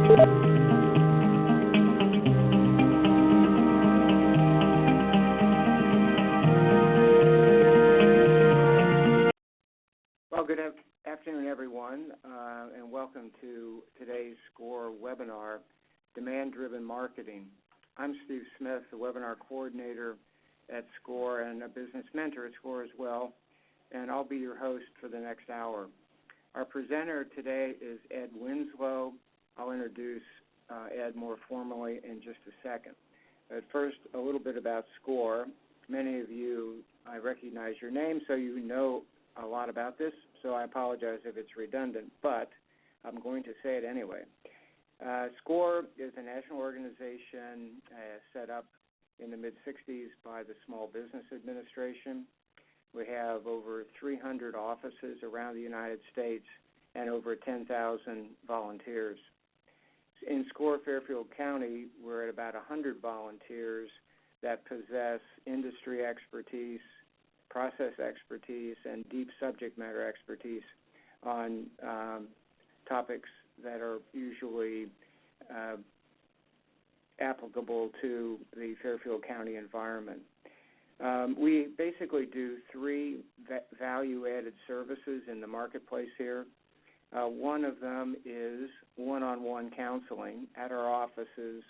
Well, good afternoon, everyone, and welcome to today's SCORE webinar, Demand-Driven Marketing. I'm Steve Smith, the webinar coordinator at SCORE and a business mentor at SCORE as well, and I'll be your host for the next hour. Our presenter today is Ed Winslow. I'll introduce Ed more formally in just a second. But first, a little bit about SCORE. Many of you, I recognize your name, so you know a lot about this, so I apologize if it's redundant, but I'm going to say it anyway. SCORE is a national organization set up in the mid-'60s by the Small Business Administration. We have over 300 offices around the United States and over 10,000 volunteers. In SCORE Fairfield County, we're at about 100 volunteers that possess industry expertise, process expertise, and deep subject matter expertise on topics that are usually applicable to the Fairfield County environment. We basically do three value-added services in the marketplace here. One of them is one-on-one counseling at our offices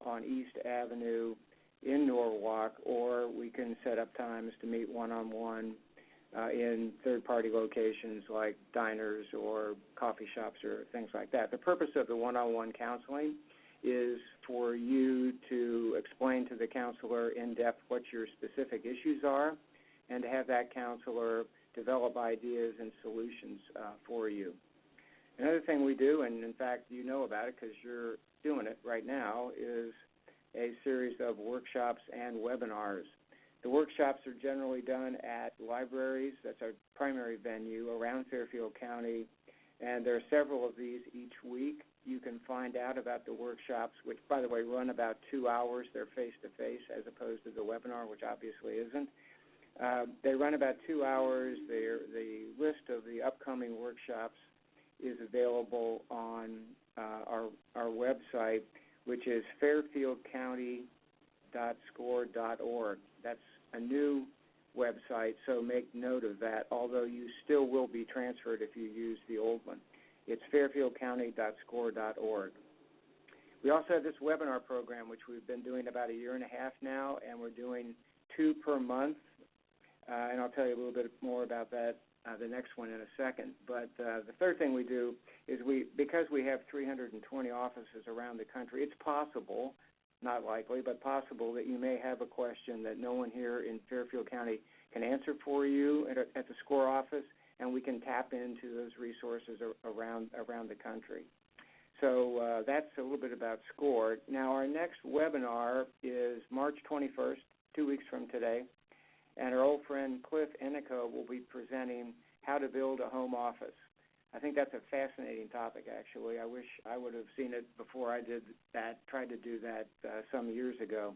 on East Avenue in Norwalk, or we can set up times to meet one-on-one in third-party locations like diners or coffee shops or things like that. The purpose of the one-on-one counseling is for you to explain to the counselor in depth what your specific issues are and to have that counselor develop ideas and solutions for you. Another thing we do, and in fact you know about it because you're doing it right now, is a series of workshops and webinars. The workshops are generally done at libraries. That's our primary venue around Fairfield County, and there are several of these each week. You can find out about the workshops, which, by the way, run about 2 hours. They're face-to-face as opposed to the webinar, which obviously isn't. They run about 2 hours. The list of the upcoming workshops is available on our website, which is fairfieldcounty.score.org. That's a new website, so make note of that, although you still will be transferred if you use the old one. It's fairfieldcounty.score.org. We also have this webinar program, which we've been doing about 1.5 years now, and we're doing 2 per month, and I'll tell you a little bit more about that, the next one in a second. But the third thing we do is because we have 320 offices around the country, it's possible, not likely, but possible that you may have a question that no one here in Fairfield County can answer for you at the SCORE office, and we can tap into those resources around the country. So that's a little bit about SCORE. Now, our next webinar is March 21st, 2 weeks from today, and our old friend Cliff Ennico will be presenting how to build a home office. I think that's a fascinating topic, actually. I wish I would have seen it before I did that, tried to do that some years ago.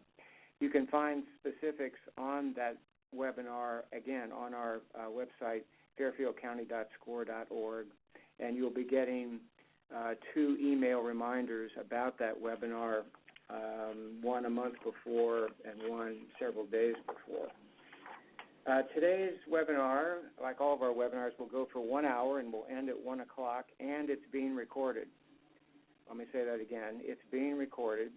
You can find specifics on that webinar, again, on our website, fairfieldcounty.score.org, and you'll be getting 2 email reminders about that webinar, one a month before and one several days before. Today's webinar, like all of our webinars, will go for 1 hour and will end at 1 o'clock, and it's being recorded. Let me say that again. It's being recorded,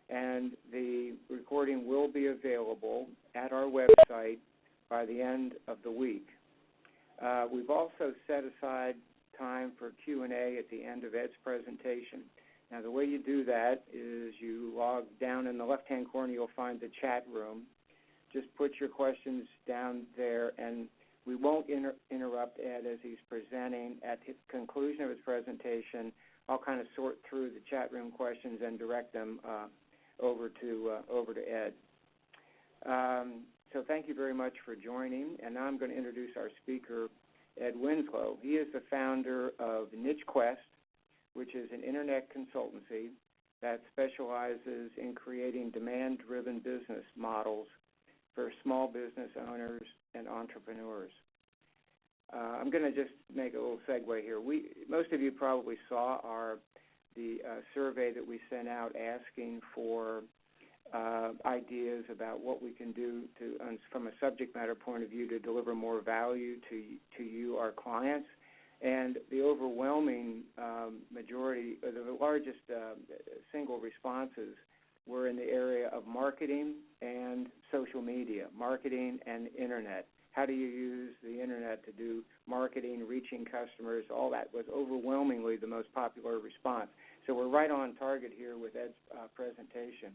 and the recording will be available at our website by the end of the week. We've also set aside time for Q&A at the end of Ed's presentation. Now, the way you do that is you log down in the left-hand corner, you'll find the chat room. Just put your questions down there, and we won't interrupt Ed as he's presenting. At the conclusion of his presentation, I'll kind of sort through the chat room questions and direct them over to Ed. So thank you very much for joining, and now I'm going to introduce our speaker, Ed Winslow. He is the founder of NicheQuest, which is an internet consultancy that specializes in creating demand-driven business models for small business owners and entrepreneurs. I'm going to just make a little segue here. Most of you probably saw our the survey that we sent out asking for ideas about what we can do from a subject matter point of view to deliver more value to you, our clients. And the overwhelming majority, the largest single responses were in the area of marketing and social media, marketing and internet. How do you use the internet to do marketing, reaching customers? All that was overwhelmingly the most popular response. So we're right on target here with Ed's presentation.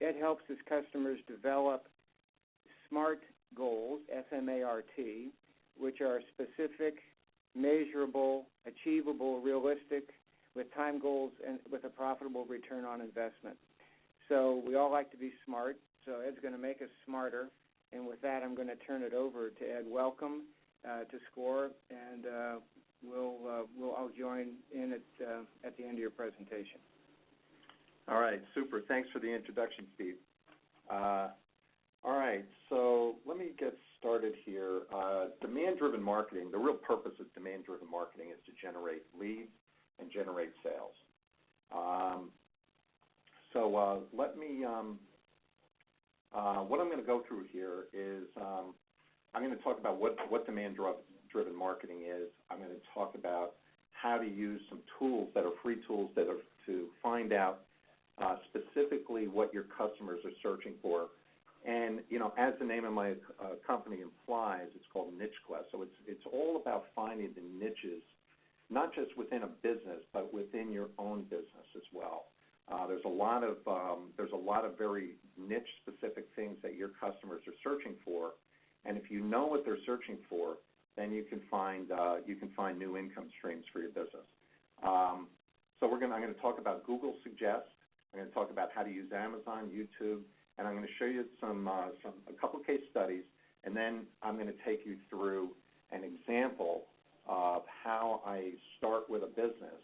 Ed helps his customers develop SMART goals, S.M.A.R.T, which are specific, measurable, achievable, realistic, with time goals and with a profitable return on investment. So we all like to be smart, so Ed's going to make us smarter. And with that, I'm going to turn it over to Ed. Welcome to SCORE, and I'll join in at the end of your presentation. All right, super. Thanks for the introduction, Steve. All right, so let me get started here. Demand-driven marketing, the real purpose of demand-driven marketing is to generate leads and generate sales. Let me, what I'm going to go through here is I'm going to talk about what demand-driven marketing is. I'm going to talk about how to use some tools that are free tools that are to find out specifically what your customers are searching for. And, you know, as the name of my company implies, it's called NicheQuest. So it's all about finding the niches, not just within a business, but within your own business as well. There's a lot of very niche-specific things that your customers are searching for, and if you know what they're searching for, then you can find new income streams for your business. So I'm going to talk about Google Suggest. I'm going to talk about how to use Amazon, YouTube, and I'm going to show you a couple case studies, and then I'm going to take you through an example of how I start with a business,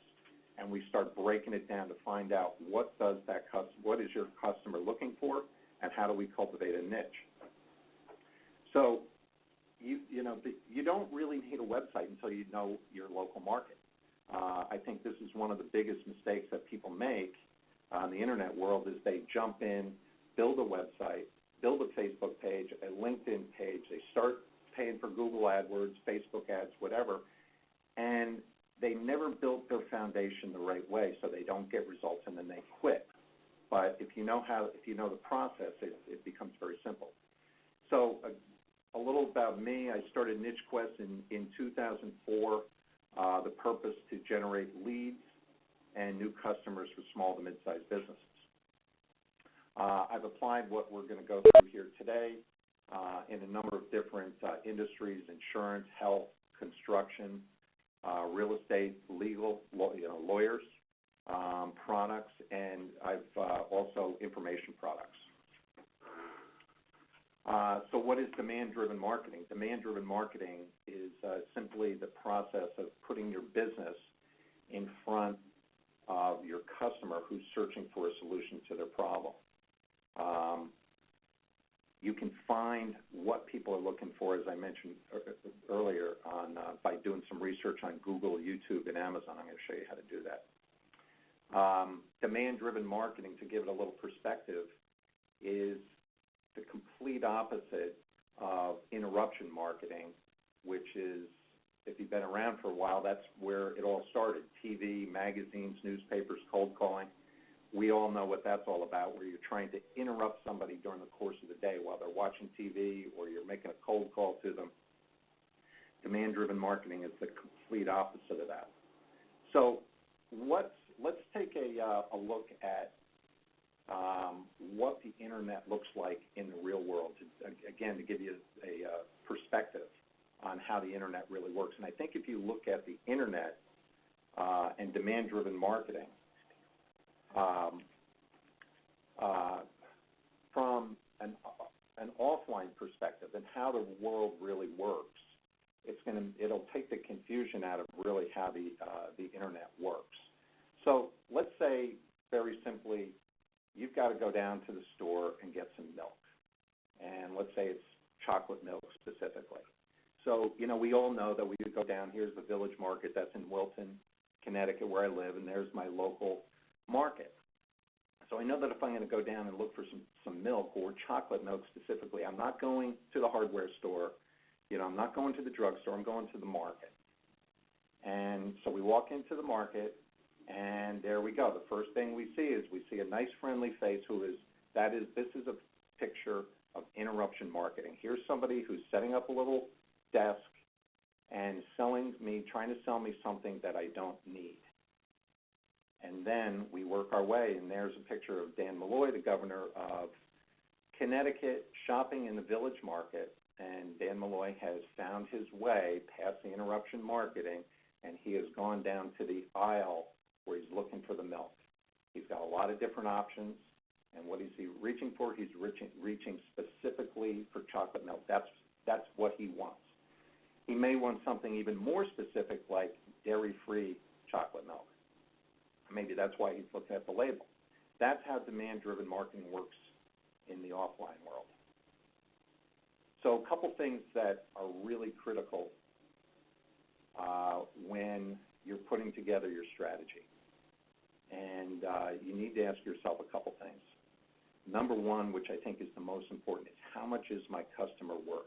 and we start breaking it down to find out what is your customer looking for, and how do we cultivate a niche. So you don't really need a website until you know your local market. I think this is one of the biggest mistakes that people make on the internet world is they jump in, build a website, build a Facebook page, a LinkedIn page, they start paying for Google AdWords, Facebook ads, whatever, and they never built their foundation the right way, so they don't get results and then they quit. But if you know the process, it becomes very simple. So a little about me, I started NicheQuest in 2004, the purpose to generate leads and new customers for small to mid-sized businesses. I've applied what we're going to go through here today in a number of different industries: insurance, health, construction, real estate, legal, lawyers, products, and I've also information products. So what is demand-driven marketing? Demand-driven marketing is simply the process of putting your business in front of your customer who's searching for a solution to their problem. You can find what people are looking for, as I mentioned earlier, by doing some research on Google, YouTube, and Amazon. I'm going to show you how to do that. Demand-driven marketing, to give it a little perspective, is the complete opposite of interruption marketing, which is, if you've been around for a while, that's where it all started. TV, magazines, newspapers, cold calling. We all know what that's all about, where you're trying to interrupt somebody during the course of the day while they're watching TV or you're making a cold call to them. Demand-driven marketing is the complete opposite of that. So let's take a look at what the internet looks like in the real world, again, to give you a perspective on how the internet really works. And I think if you look at the internet and demand-driven marketing from an offline perspective and how the world really works, it'll take the confusion out of really how the internet works. So let's say, very simply, you've got to go down to the store and get some milk. And let's say it's chocolate milk specifically. So, we all know that we go down, here's the Village Market, that's in Wilton. Connecticut, where I live, and there's my local market. So I know that if I'm going to go down and look for some milk or chocolate milk specifically, I'm not going to the hardware store. I'm not going to the drugstore. I'm going to the market. And so we walk into the market, and there we go. The first thing we see is a nice, friendly face this is a picture of interruption marketing. Here's somebody who's setting up a little desk and trying to sell me something that I don't need. And then we work our way, and there's a picture of Dan Malloy, the governor of Connecticut, shopping in the Village Market, and Dan Malloy has found his way past the interruption marketing, and he has gone down to the aisle where he's looking for the milk. He's got a lot of different options, and what is he reaching for? He's reaching specifically for chocolate milk. That's what he wants. He may want something even more specific like dairy-free chocolate milk. Maybe that's why he's looking at the label. That's how demand-driven marketing works in the offline world. So a couple things that are really critical when you're putting together your strategy. And you need to ask yourself a couple things. Number one, which I think is the most important, is how much is my customer worth?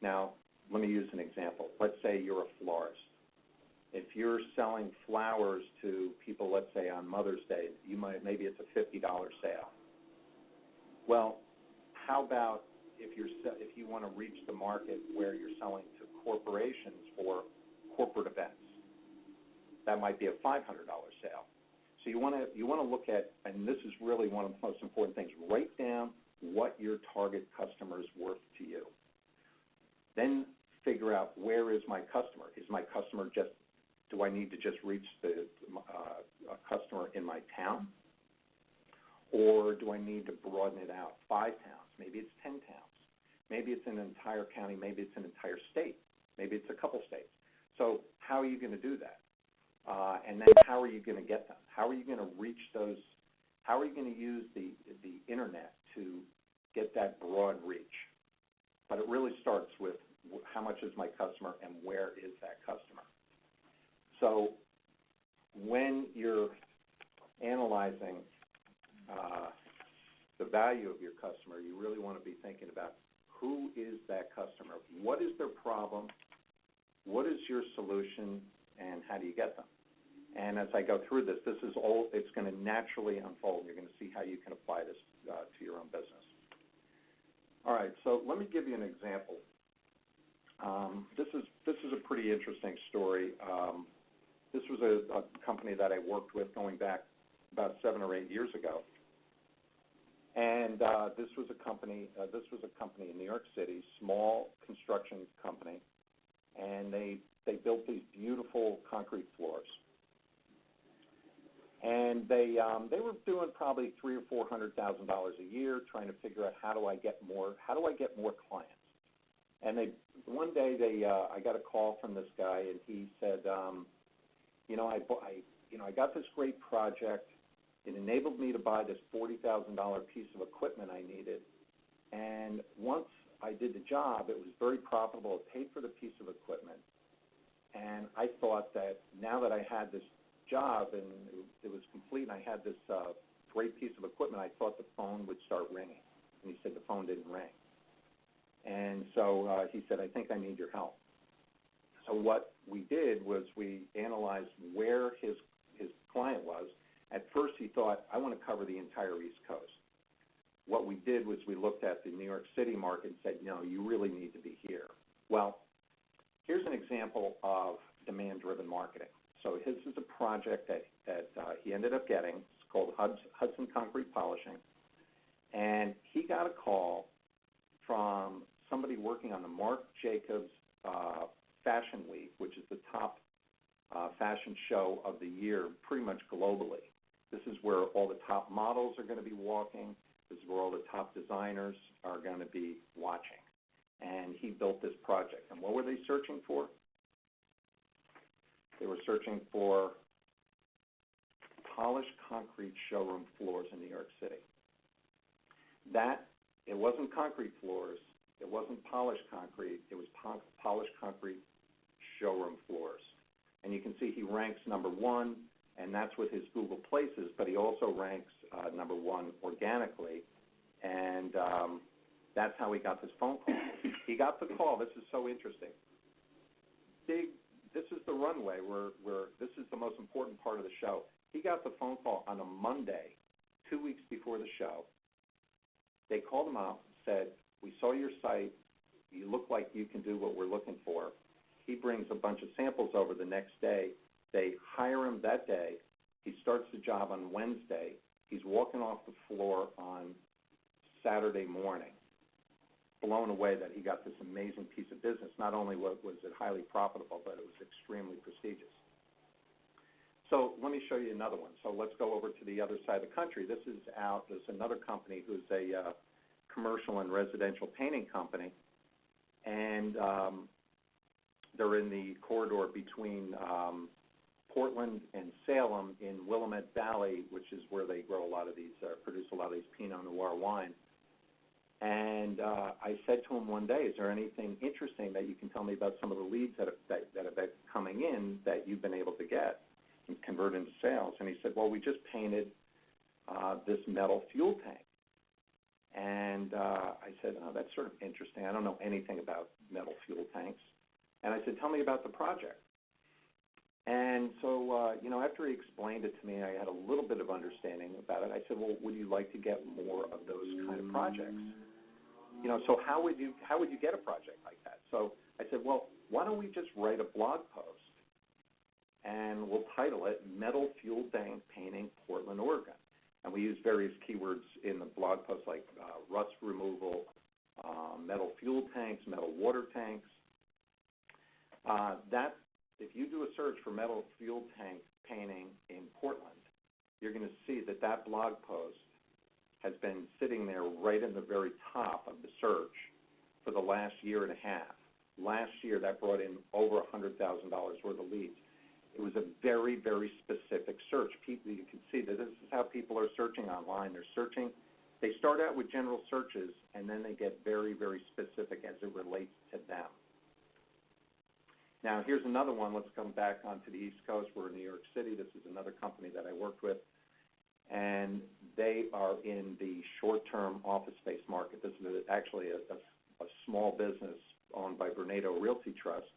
Now, let me use an example. Let's say you're a florist. If you're selling flowers to people, let's say on Mother's Day, maybe it's a $50 sale. Well, how about if you want to reach the market where you're selling to corporations for corporate events? That might be a $500 sale. So you want to look at, and this is really one of the most important things, write down what your target customer is worth to you. Then figure out, where is my customer? Is my customer do I need to just reach a customer in my town? Or do I need to broaden it out? 5 towns, maybe it's 10 towns. Maybe it's an entire county, maybe it's an entire state. Maybe it's a couple states. So how are you going to do that? And then how are you going to get them? How are you going to reach those? How are you going to use the internet to get that broad reach? But it really starts with how much is my customer and where is that customer? So when you're analyzing the value of your customer, you really want to be thinking about, who is that customer? What is their problem? What is your solution? And how do you get them? And as I go through this, it's going to naturally unfold. You're going to see how you can apply this to your own business. All right, so let me give you an example. This is a pretty interesting story. This was a company that I worked with going back about 7 or 8 years ago, and this was a company in New York City, small construction company, and they built these beautiful concrete floors. And they were doing probably $300,000 or $400,000 a year, trying to figure out, how do I get more clients? And one day I got a call from this guy, and he said, I got this great project. It enabled me to buy this $40,000 piece of equipment I needed. And once I did the job, it was very profitable. It paid for the piece of equipment. And I thought that now that I had this job and it was complete and I had this great piece of equipment, I thought the phone would start ringing. And he said the phone didn't ring. And so he said, I think I need your help. So what we did was we analyzed where his client was. At first he thought, I want to cover the entire East Coast. What we did was we looked at the New York City market and said, no, you really need to be here. Well, here's an example of demand-driven marketing. So his is a project that he ended up getting. It's called Hudson Concrete Polishing. And he got a call from somebody working on the Marc Jacobs Fashion Week, which is the top fashion show of the year pretty much globally. This is where all the top models are going to be walking. This is where all the top designers are going to be watching. And he built this project. And what were they searching for? They were searching for polished concrete showroom floors in New York City. It wasn't concrete floors. It wasn't polished concrete. It was polished concrete showroom floors. And you can see he ranks number 1, and that's with his Google Places, but he also ranks number 1 organically, and that's how he got this phone call. He got the call. This is so interesting. This is the runway where this is the most important part of the show. He got the phone call on a Monday, 2 weeks before the show. They called him up, said, "We saw your site. You look like you can do what we're looking for." He brings a bunch of samples over the next day. They hire him that day. He starts the job on Wednesday. He's walking off the floor on Saturday morning, blown away that he got this amazing piece of business. Not only was it highly profitable, but it was extremely prestigious. So let me show you another one. So let's go over to the other side of the country. There's another company who's a commercial and residential painting company, and they're in the corridor between Portland and Salem in Willamette Valley, which is where they grow a lot of these, produce a lot of these Pinot Noir wines. And I said to him one day, "Is there anything interesting that you can tell me about some of the leads that have been coming in that you've been able to get and convert into sales?" And he said, "Well, we just painted this metal fuel tank." And I said, "Oh, that's sort of interesting. I don't know anything about metal fuel tanks." And I said, "Tell me about the project." And so, after he explained it to me, I had a little bit of understanding about it. I said, "Well, would you like to get more of those kind of projects? So how would you get a project like that?" So I said, "Well, why don't we just write a blog post, and we'll title it Metal Fuel Tank Painting, Portland, Oregon." And we use various keywords in the blog post like rust removal, metal fuel tanks, metal water tanks. If you do a search for metal fuel tank painting in Portland, you're going to see that blog post has been sitting there right in the very top of the search for the last year and a half. Last year, that brought in over $100,000 worth of leads. It was a very, very specific search. You can see that this is how people are searching online. They're searching. They start out with general searches, and then they get very, very specific as it relates to them. Now, here's another one. Let's come back onto the East Coast. We're in New York City. This is another company that I worked with, and they are in the short-term office space market. This is actually a small business owned by Bernardo Realty Trust,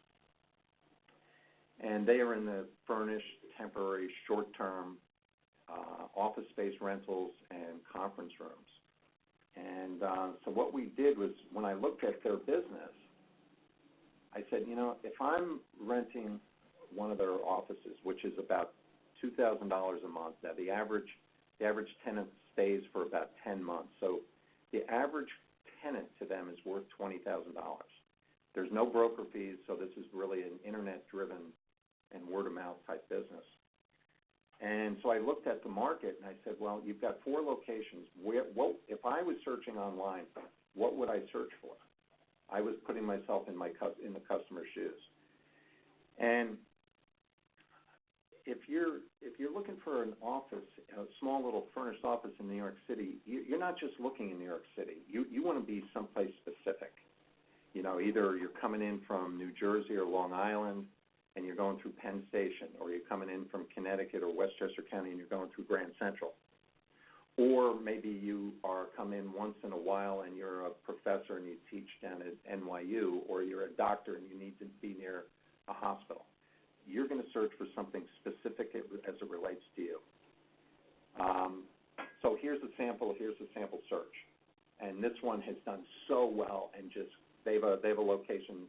and they are in the furnished, temporary, short-term office space rentals and conference rooms. And so what we did was, when I looked at their business, I said, if I'm renting one of their offices, which is about $2,000 a month, now the average tenant stays for about 10 months. So the average tenant to them is worth $20,000. There's no broker fees, so this is really an internet-driven and word-of-mouth type business. And so I looked at the market, and I said, well, you've got 4 locations. If I was searching online, what would I search for? I was putting myself in the customer's shoes. And if you're looking for an office, a small little furnished office in New York City, you're not just looking in New York City. You want to be someplace specific. Either you're coming in from New Jersey or Long Island, and you're going through Penn Station, or you're coming in from Connecticut or Westchester County, and you're going through Grand Central. Or maybe you come in once in a while and you're a professor and you teach down at NYU, or you're a doctor and you need to be near a hospital. You're going to search for something specific as it relates to you. So here's a sample search. And this one has done so well, and they have a location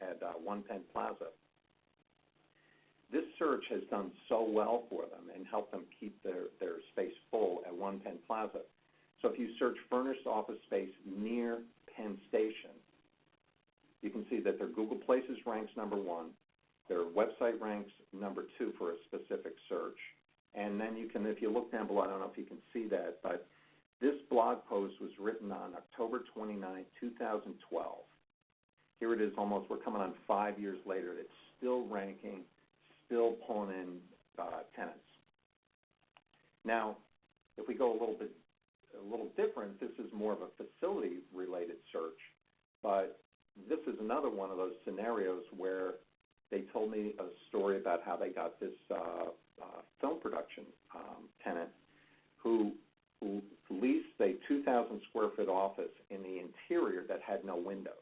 at One Penn Plaza. This search has done so well for them and helped them keep their space full at One Penn Plaza. So if you search furnished office space near Penn Station, you can see that their Google Places ranks number 1, their website ranks number 2 for a specific search. And then if you look down below, I don't know if you can see that, but this blog post was written on October 29, 2012. Here it is we're coming on 5 years later. It's still ranking, still pulling in tenants. Now, if we go a little different, this is more of a facility-related search, but this is another one of those scenarios where they told me a story about how they got this film production tenant who leased a 2,000 square foot office in the interior that had no windows.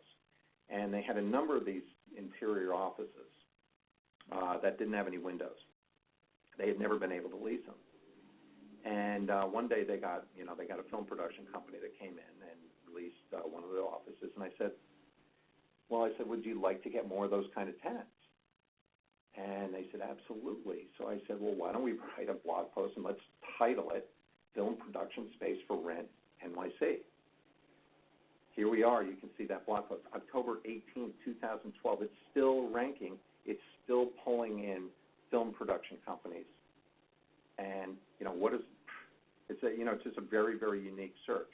And they had a number of these interior offices that didn't have any windows. They had never been able to lease them. And one day they got a film production company that came in and leased one of the offices. And I said, would you like to get more of those kind of tenants? And they said, absolutely. So I said, well, why don't we write a blog post and let's title it Film Production Space for Rent NYC. Here we are. You can see that blog post. October 18, 2012. It's still ranking. It's still pulling in film production companies. And, it's just a very, very unique search.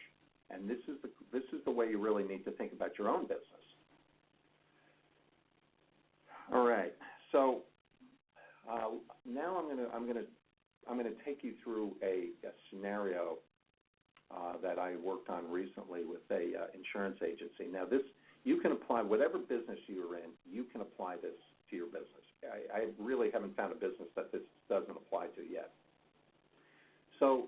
And this is the way you really need to think about your own business. All right. So now I'm going to take you through a scenario that I worked on recently with a insurance agency. Now, you can apply whatever business you're in. You can apply this to your business. I really haven't found a business that this doesn't apply to yet. So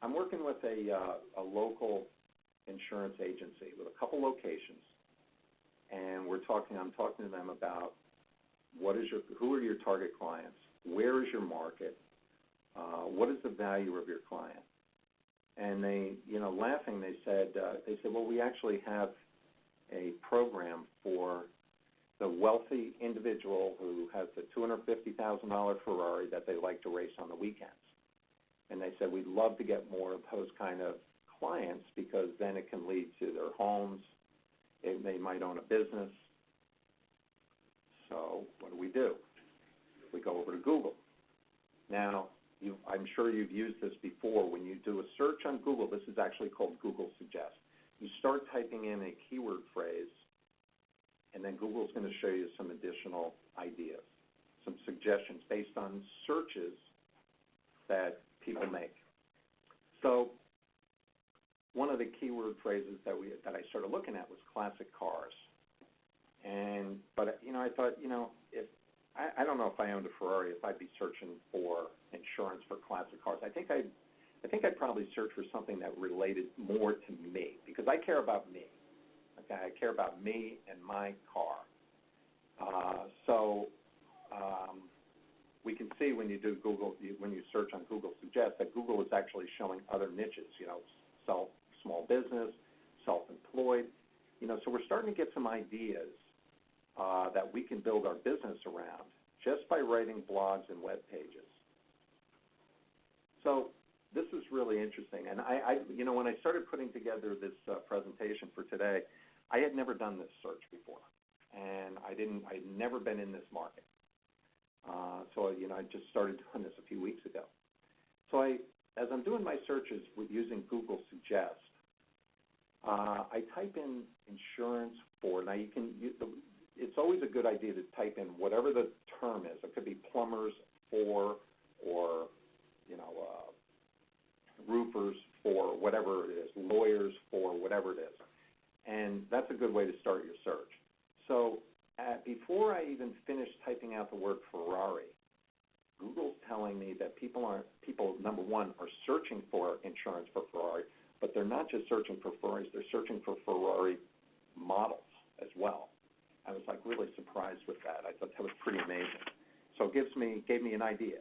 I'm working with a local insurance agency with a couple locations, and I'm talking to them about who are your target clients, where is your market, what is the value of your client, and they, laughing, they said, well, we actually have a program for the wealthy individual who has a $250,000 Ferrari that they like to race on the weekends. And they said, we'd love to get more of those kind of clients because then it can lead to their homes. They might own a business. So what do? We go over to Google. Now, I'm sure you've used this before. When you do a search on Google, this is actually called Google Suggest. You start typing in a keyword phrase, and then Google's going to show you some additional ideas, some suggestions based on searches that people make. So one of the keyword phrases that I started looking at was classic cars. But I thought, if I don't know if I owned a Ferrari, if I'd be searching for insurance for classic cars. I think I'd probably search for something that related more to me because I care about me. Okay, I care about me and my car. We can see when you do when you search on Google Suggest that Google is actually showing other niches. Small business, self-employed. So we're starting to get some ideas that we can build our business around just by writing blogs and web pages. So this is really interesting. And when I started putting together this presentation for today, I had never done this search before, and I'd never been in this market. So I just started doing this a few weeks ago. So as I'm doing my searches with using Google Suggest, I type in insurance for. Now it's always a good idea to type in whatever the term is. It could be plumbers for, or roofers for, whatever it is, lawyers for, whatever it is. And that's a good way to start your search. So before I even finish typing out the word Ferrari, Google's telling me that people, number one, are searching for insurance for Ferrari, but they're not just searching for Ferraris, they're searching for Ferrari models as well. I was really surprised with that. I thought that was pretty amazing. So it gave me an idea,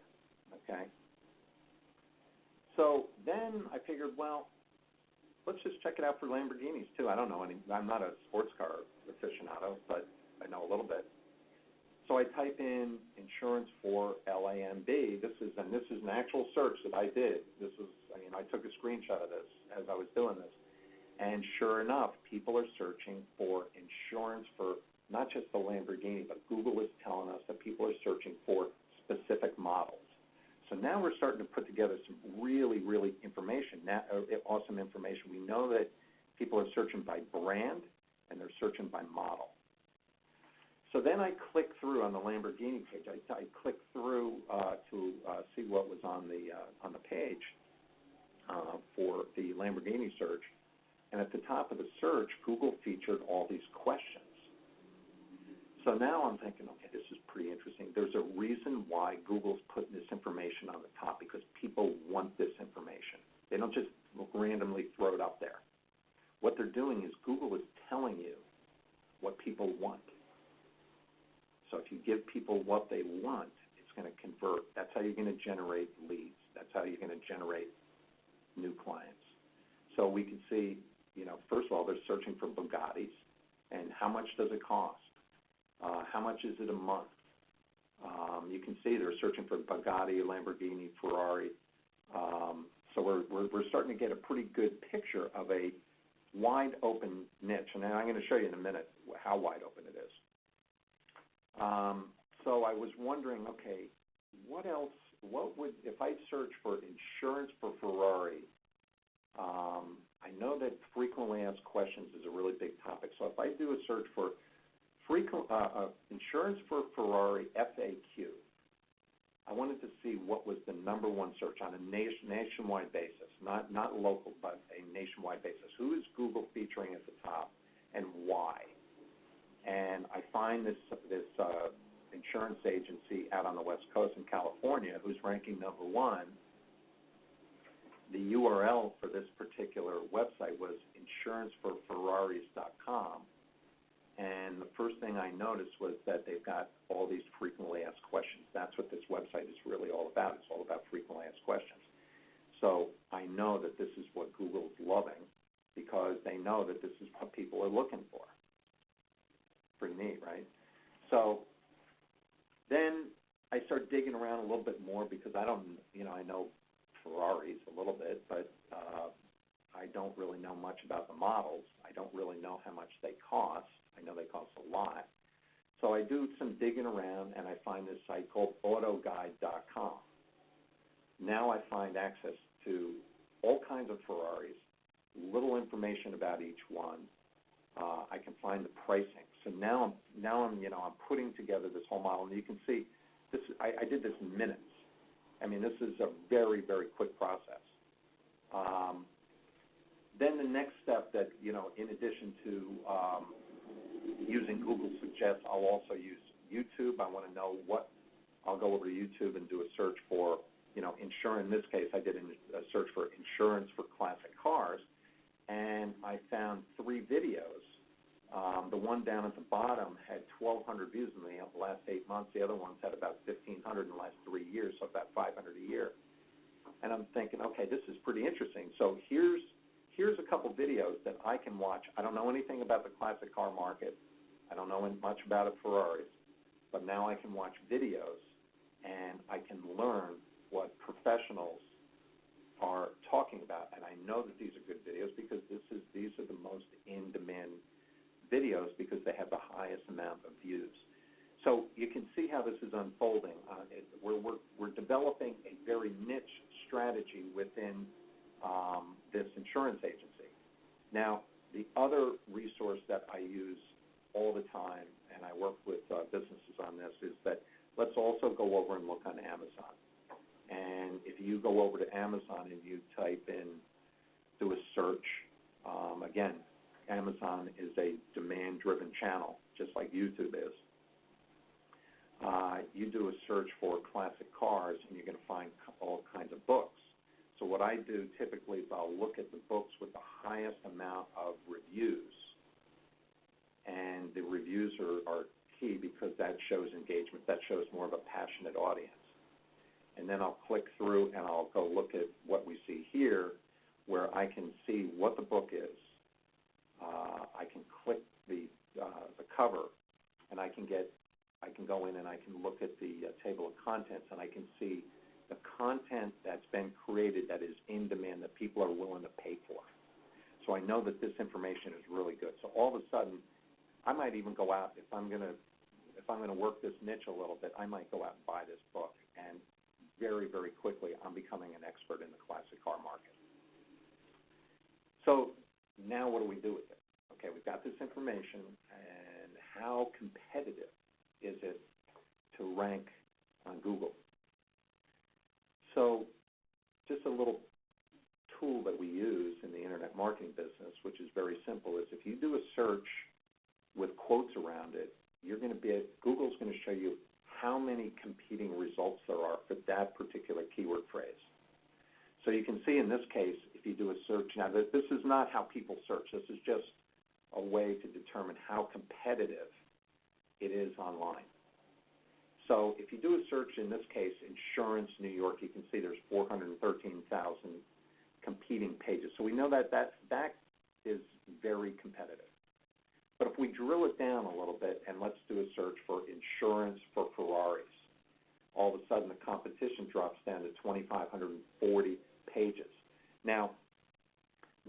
okay? So then I figured, well, let's just check it out for Lamborghinis too. I don't know I'm not a sports car aficionado, but I know a little bit. So I type in insurance for LAMB. This is an actual search that I did. I took a screenshot of this as I was doing this. And sure enough, people are searching for insurance for not just the Lamborghini, but Google is telling us that people are searching for specific models. So now we're starting to put together some really, really awesome information. We know that people are searching by brand and they're searching by model. So then I click through on the Lamborghini page. I click through to see what was on the page for the Lamborghini search. And at the top of the search, Google featured all these questions. So now I'm thinking, okay, this is pretty interesting. There's a reason why Google's putting this information on the top, because people want this information. They don't just randomly throw it up there. What they're doing is Google is telling you what people want. So if you give people what they want, it's going to convert. That's how you're going to generate leads. That's how you're going to generate new clients. So we can see, first of all, they're searching for Bugattis, and how much does it cost? How much is it a month? You can see they're searching for Bugatti, Lamborghini, Ferrari. So we're starting to get a pretty good picture of a wide open niche, and I'm going to show you in a minute how wide open it is. So I was wondering, okay, what else? What would, if I search for insurance for Ferrari? I know that frequently asked questions is a really big topic. So if I do a search for insurance for Ferrari FAQ, I wanted to see what was the number one search on a nationwide basis, not local, but a nationwide basis. Who is Google featuring at the top, and why? And I find this insurance agency out on the West Coast in California who's ranking number one. The URL for this particular website was insuranceforferraris.com. And the first thing I noticed was that they've got all these frequently asked questions. That's what this website is really all about. It's all about frequently asked questions. So I know that this is what Google's loving, because they know that this is what people are looking for. Pretty neat, right? So then I start digging around a little bit more, because I know Ferraris a little bit, but I don't really know much about the models. I don't really know how much they cost. I know they cost a lot. So I do some digging around, and I find this site called autoguide.com. Now I find access to all kinds of Ferraris, little information about each one. I can find the pricing. So now I'm putting together this whole model, and you can see this. I did this in minutes. I mean, this is a very, very quick process. Then the next step that, in addition to using Google Suggest, I'll also use YouTube. I want to know I'll go over to YouTube and do a search for, insurance. In this case, I did a search for insurance for classic cars, and I found 3 videos. The one down at the bottom had 1,200 views in the last 8 months. The other ones had about 1,500 in the last 3 years, so about 500 a year. And I'm thinking, okay, this is pretty interesting. So here's a couple videos that I can watch. I don't know anything about the classic car market. I don't know much about Ferraris, but now I can watch videos, and I can learn what professionals are talking about. And I know that these are good videos, because these are the most in-demand videos, because they have the highest amount of views. So you can see how this is unfolding. We're developing a very niche strategy within this insurance agency. Now, the other resource that I use all the time, and I work with businesses on this, is that let's also go over and look on Amazon. And if you go over to Amazon and you type in, do a search, again, Amazon is a demand-driven channel, just like YouTube is. You do a search for classic cars, and you're going to find all kinds of books. So what I do typically is I'll look at the books with the highest amount of reviews, and the reviews are key, because that shows engagement. That shows more of a passionate audience. And then I'll click through, and I'll go look at what we see here, where I can see what the book is. I can click the cover, and I can go in and I can look at the table of contents, and I can see the content that's been created that is in demand, that people are willing to pay for. So I know that this information is really good. So all of a sudden, I might even go out, if I'm going to work this niche a little bit, I might go out and buy this book, and very, very quickly I'm becoming an expert in the classic car market. So now what do we do with it? Okay, we've got this information, and how competitive is it to rank on Google? So just a little tool that we use in the internet marketing business, which is very simple, is if you do a search with quotes around it, Google's going to show you how many competing results there are for that particular keyword phrase. So you can see in this case, if you do a search, now this is not how people search. This is just a way to determine how competitive it is online. So if you do a search, in this case, insurance New York, you can see there's 413,000 competing pages. So we know that is very competitive. But if we drill it down a little bit and let's do a search for insurance for Ferraris, all of a sudden the competition drops down to 2,540 pages. Now,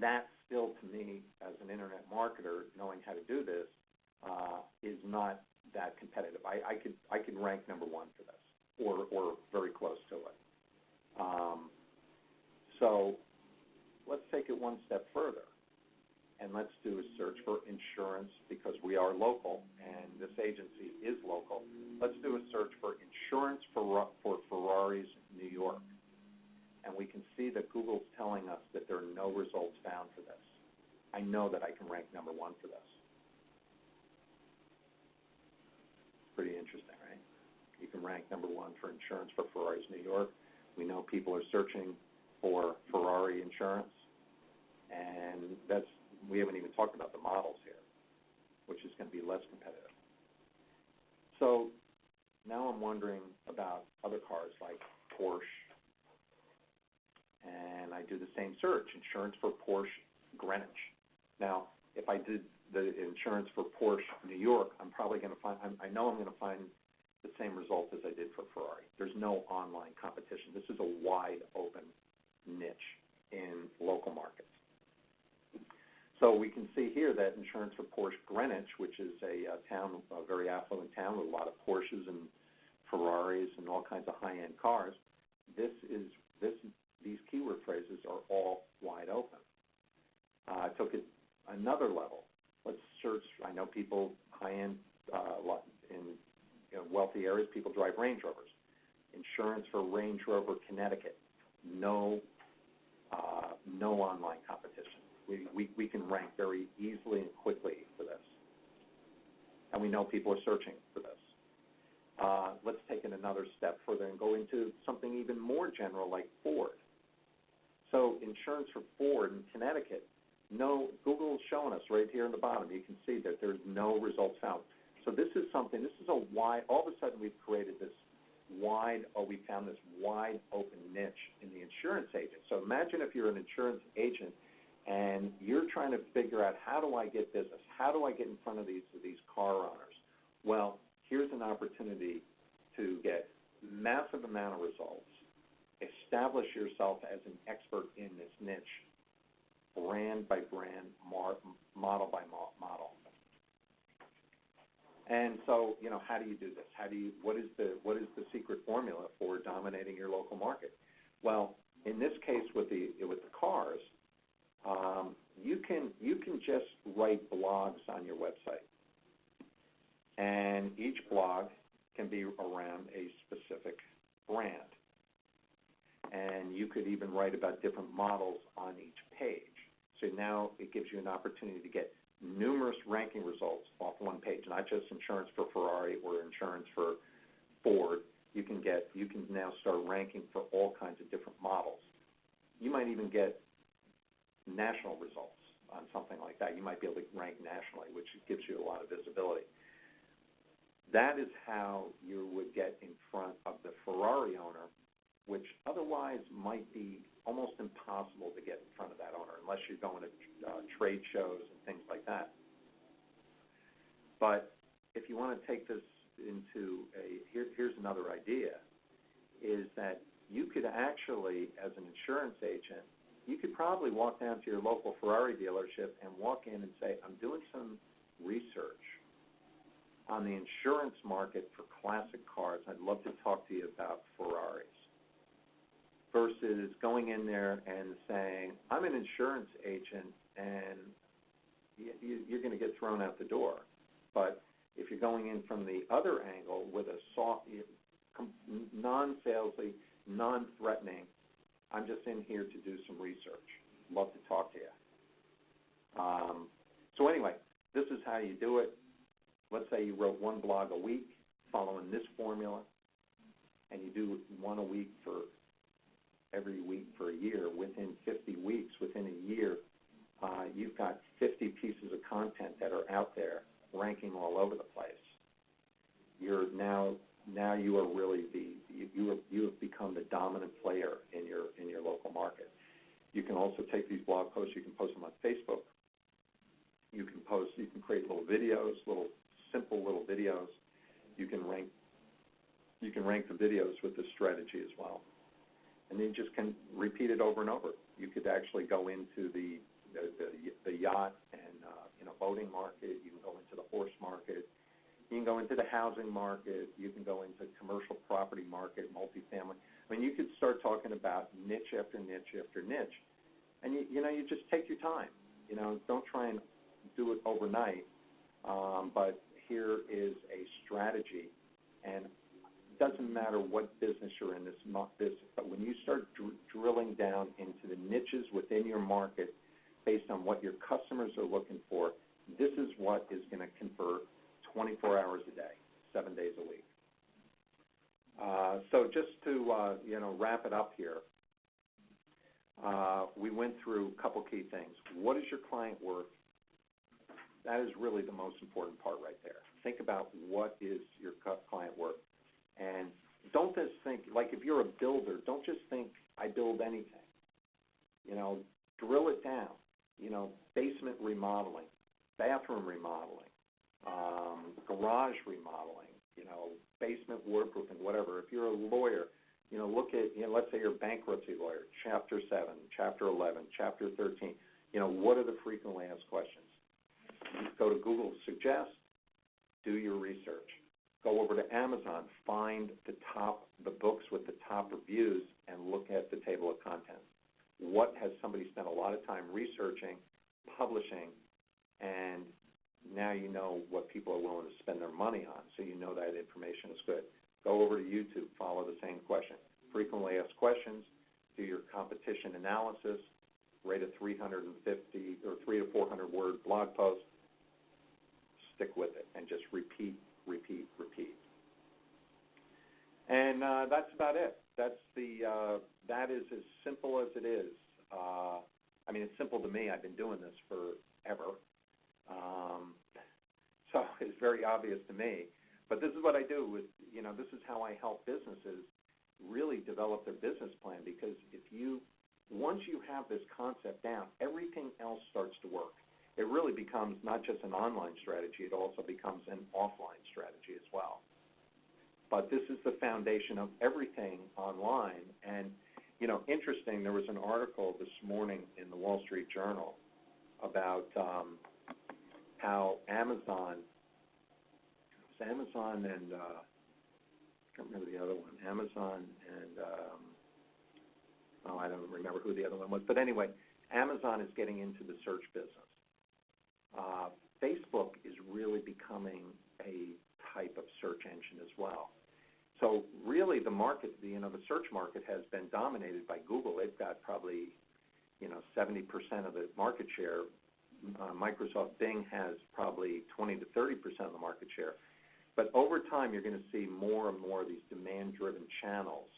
that still, to me, as an internet marketer, knowing how to do this, is not that competitive. I could rank number one for this, or very close to it. So let's take it one step further, and let's do a search for insurance, because we are local and this agency is local. Let's do a search for insurance for Ferraris New York. And we can see that Google's telling us that there are no results found for this. I know that I can rank number one for this. Pretty interesting, right? You can rank number one for insurance for Ferraris New York. We know people are searching for Ferrari insurance, and we haven't even talked about the models here, which is going to be less competitive. So now I'm wondering about other cars like Porsche, and I do the same search, insurance for Porsche Greenwich. Now, if I did the insurance for Porsche New York, I'm probably going to find, I know I'm going to find the same result as I did for Ferrari. There's no online competition. This is a wide open niche in local markets. So we can see here that insurance for Porsche Greenwich, which is a very affluent town with a lot of Porsches and Ferraris and all kinds of high-end cars, these keyword phrases are all wide open. I took it another level. Let's search. I know people high-end in wealthy areas, people drive Range Rovers. Insurance for Range Rover Connecticut. No online competition. We can rank very easily and quickly for this. And we know people are searching for this. Let's take it another step further and go into something even more general like Ford. So insurance for Ford in Connecticut, no, Google's showing us right here in the bottom. You can see that there's no results found. So this is all of a sudden we've created this we found this wide open niche in the insurance agent. So imagine if you're an insurance agent and you're trying to figure out, how do I get business? How do I get in front of these car owners? Well, here's an opportunity to get massive amount of results, establish yourself as an expert in this niche, brand by brand, model by model. And so, how do you do this? What is the secret formula for dominating your local market? Well, in this case with the cars, you can just write blogs on your website, and each blog can be around a specific brand. And you could even write about different models on each page. So now it gives you an opportunity to get numerous ranking results off one page, not just insurance for Ferrari or insurance for Ford. You can now start ranking for all kinds of different models. You might even get national results on something like that. You might be able to rank nationally, which gives you a lot of visibility. That is how you would get in front of the Ferrari owner, which otherwise might be almost impossible to get in front of that owner unless you're going to trade shows and things like that. But if you want to take this into here's another idea, is that you could actually, as an insurance agent, you could probably walk down to your local Ferrari dealership and walk in and say, I'm doing some research on the insurance market for classic cars. I'd love to talk to you about Ferraris. Versus going in there and saying, I'm an insurance agent, and you're going to get thrown out the door. But if you're going in from the other angle with a soft, non-salesy, non-threatening, I'm just in here to do some research. Love to talk to you. So anyway, this is how you do it. let's say you wrote one blog a week following this formula, and you do one a week for every week for a year. Within 50 weeks, within a year, you've got 50 pieces of content that are out there ranking all over the place. You're now you are really you have become the dominant player in your local market. You can also take these blog posts, you can post them on Facebook. You can create little videos, simple little videos. You can rank the videos with this strategy as well. And then you just can repeat it over and over. You could actually go into the yacht and boating market. You can go into the horse market. You can go into the housing market. You can go into commercial property market, multifamily. I mean, you could start talking about niche after niche after niche, and you just take your time. Don't try and do it overnight. But here is a strategy, and it doesn't matter what business you're in this business, but when you start drilling down into the niches within your market based on what your customers are looking for, this is what is going to convert 24 hours a day, 7 days a week. So just to wrap it up here, we went through a couple key things. What is your client worth? That is really the most important part right there. Think about what is your client worth. And don't just think, like if you're a builder, don't just think I build anything. Drill it down. Basement remodeling, bathroom remodeling, garage remodeling, basement waterproofing, whatever. If you're a lawyer, look at, let's say you're a bankruptcy lawyer, Chapter 7, Chapter 11, Chapter 13. What are the frequently asked questions? Go to Google Suggest, do your research. Go over to Amazon, find the books with the top reviews, and look at the table of contents. What has somebody spent a lot of time researching, publishing, and now you know what people are willing to spend their money on, so you know that information is good. Go over to YouTube, follow the same question. Frequently asked questions, do your competition analysis, rate a 350 or 300 to 400 word blog post, stick with it, and just repeat. And that's about it. That is as simple as it is. It's simple to me. I've been doing this forever. So it's very obvious to me. But this is what I do. This is how I help businesses really develop their business plan, because once you have this concept down, everything else starts to work. It really becomes not just an online strategy, it also becomes an offline strategy as well. But this is the foundation of everything online. And, interesting, there was an article this morning in the Wall Street Journal about how Amazon and, I can't remember the other one, Amazon and, I don't remember who the other one was. But anyway, Amazon is getting into the search business. Facebook is really becoming a type of search engine as well. So really the market, the search market has been dominated by Google. They've got probably, 70% of the market share. Microsoft Bing has probably 20 to 30% of the market share. But over time, you're going to see more and more of these demand-driven channels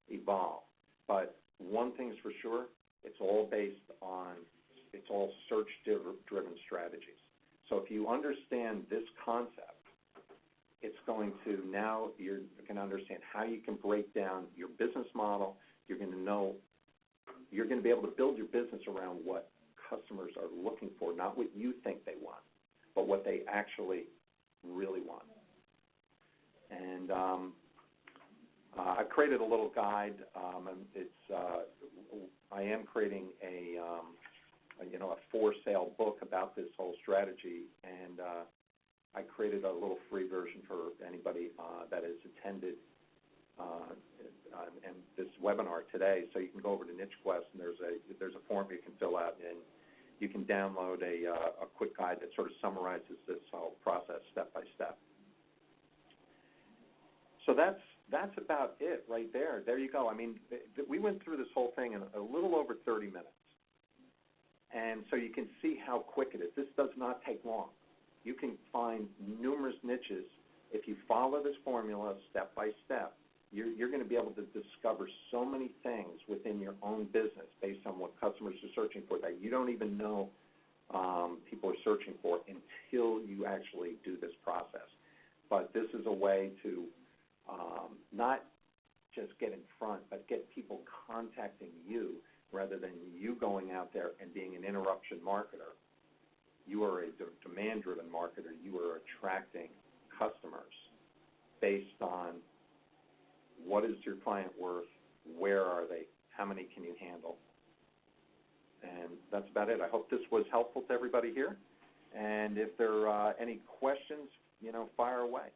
evolve. But one thing's for sure, it's all search-driven strategies. So if you understand this concept, it's going to, now you're going to understand how you can break down your business model. You're going to be able to build your business around what customers are looking for, not what you think they want, but what they actually really want. And I've created a little guide. I am creating a for-sale book about this whole strategy, and I created a little free version for anybody that has attended and this webinar today. So you can go over to NicheQuest, and there's a form you can fill out, and you can download a quick guide that sort of summarizes this whole process step by step. So that's about it right there. There you go. We went through this whole thing in a little over 30 minutes. And so you can see how quick it is. This does not take long. You can find numerous niches. If you follow this formula step by step, you're going to be able to discover so many things within your own business based on what customers are searching for that you don't even know people are searching for until you actually do this process. But this is a way to not just get in front, but get people contacting you rather than you going out there and being an interruption marketer. You are a demand-driven marketer. You are attracting customers based on what is your client worth, where are they, how many can you handle, and that's about it. I hope this was helpful to everybody here, and if there are any questions, fire away.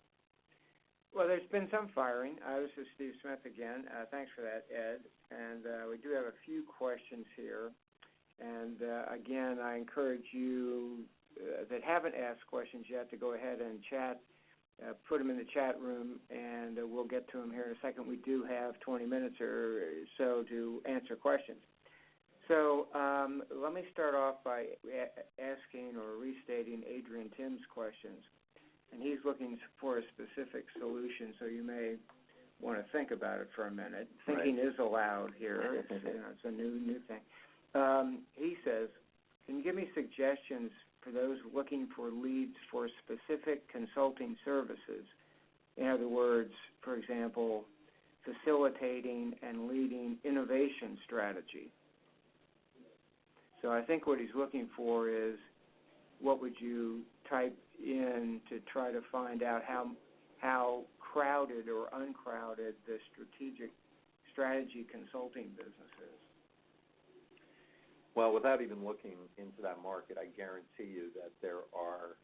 Well, there's been some firing. This is Steve Smith again. Thanks for that, Ed. And we do have a few questions here. And, again, I encourage you that haven't asked questions yet to go ahead and chat, put them in the chat room, and we'll get to them here in a second. We do have 20 minutes or so to answer questions. So let me start off by asking or restating Adrian Tim's questions. And he's looking for a specific solution, so you may want to think about it for a minute. Right. Thinking is allowed here. It's a new thing. He says, can you give me suggestions for those looking for leads for specific consulting services? In other words, for example, facilitating and leading innovation strategy. So I think what he's looking for is what would you type in to try to find out how crowded or uncrowded the strategy consulting business is. Well, without even looking into that market, I guarantee you that there are,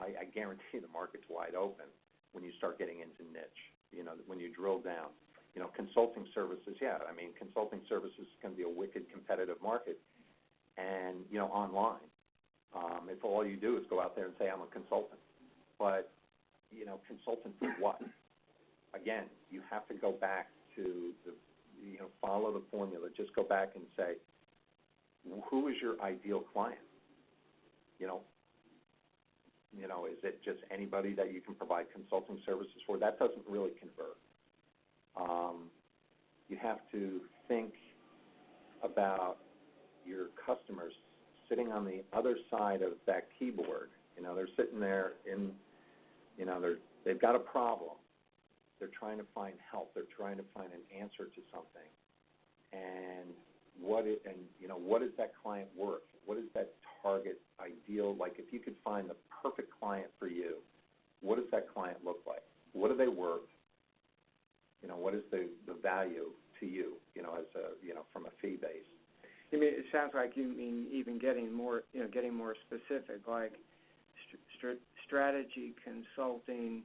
I guarantee the market's wide open when you start getting into niche, when you drill down. Consulting services, consulting services can be a wicked competitive market. And, online, if all you do is go out there and say, I'm a consultant. But, consultant for what? Again, you have to go back to follow the formula. Just go back and say, who is your ideal client? Is it just anybody that you can provide consulting services for? That doesn't really convert. You have to think about your customers sitting on the other side of that keyboard. They're sitting there they've got a problem. They're trying to find help. They're trying to find an answer to something. And what is that client worth? What is that target ideal? Like, if you could find the perfect client for you, what does that client look like? What are they worth? What is the value to you, as from a fee base? It sounds like you mean even getting more specific, like strategy consulting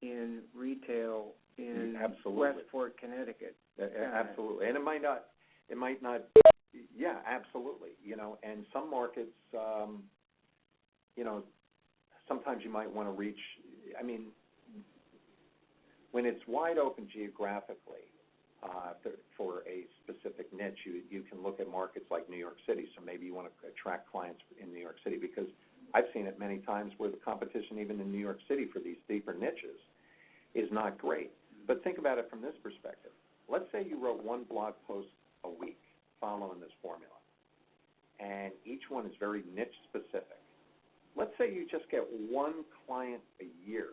in retail in Westport, Connecticut. Absolutely, and it might not. Yeah, absolutely. And some markets, sometimes you might want to reach. When it's wide open geographically. For a specific niche, you can look at markets like New York City, so maybe you want to attract clients in New York City, because I've seen it many times where the competition even in New York City for these deeper niches is not great. But think about it from this perspective. Let's say you wrote one blog post a week following this formula, and each one is very niche specific. Let's say you just get one client a year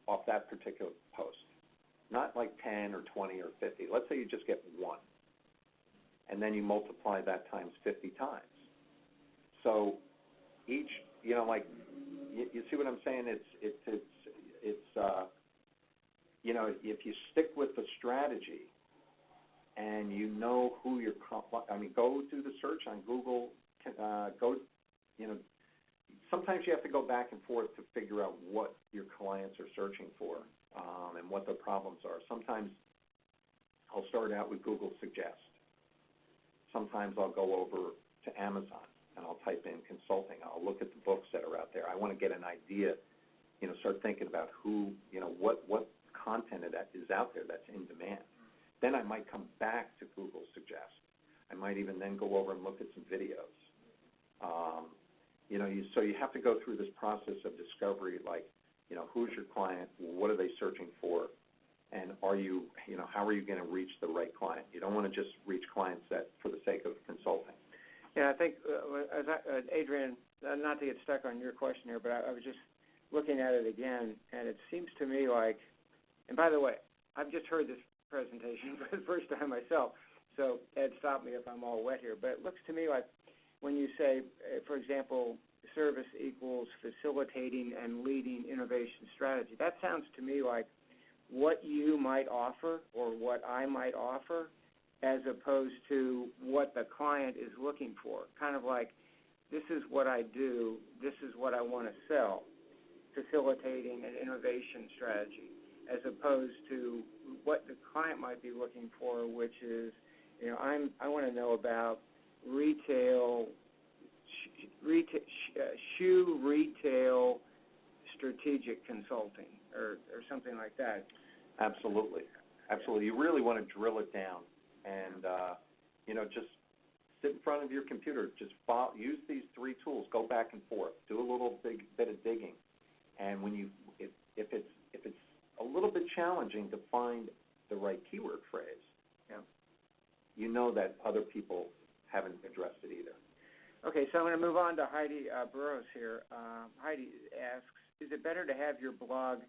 off that particular post. Not like 10 or 20 or 50. Let's say you just get one, and then you multiply that times 50 times. So each, you see what I'm saying? It's if you stick with the strategy, and who your, go do the search on Google. Sometimes you have to go back and forth to figure out what your clients are searching for. And what the problems are. Sometimes I'll start out with Google Suggest. Sometimes I'll go over to Amazon and I'll type in consulting. I'll look at the books that are out there. I want to get an idea, start thinking about what content is out there that's in demand. Then I might come back to Google Suggest. I might even then go over and look at some videos. So you have to go through this process of discovery, like, who's your client, what are they searching for, and how are you going to reach the right client? You don't want to just reach clients for the sake of consulting. Yeah, I think, Adrian, not to get stuck on your question here, but I was just looking at it again, and it seems to me like, and by the way, I've just heard this presentation for the first time myself, so Ed, stop me if I'm all wet here, but it looks to me like when you say, for example, service equals facilitating and leading innovation strategy, that sounds to me like what you might offer or what I might offer as opposed to what the client is looking for. Kind of like, this is what I do, this is what I want to sell, facilitating an innovation strategy, as opposed to what the client might be looking for, which is, I want to know about shoe retail strategic consulting or something like that. Absolutely. You really want to drill it down and, just sit in front of your computer. Just use these three tools. Go back and forth. Do a little bit of digging. And if it's a little bit challenging to find the right keyword phrase, you know that other people haven't addressed it either. Okay, so I'm going to move on to Heidi Burroughs here. Heidi asks, is it better to have your blog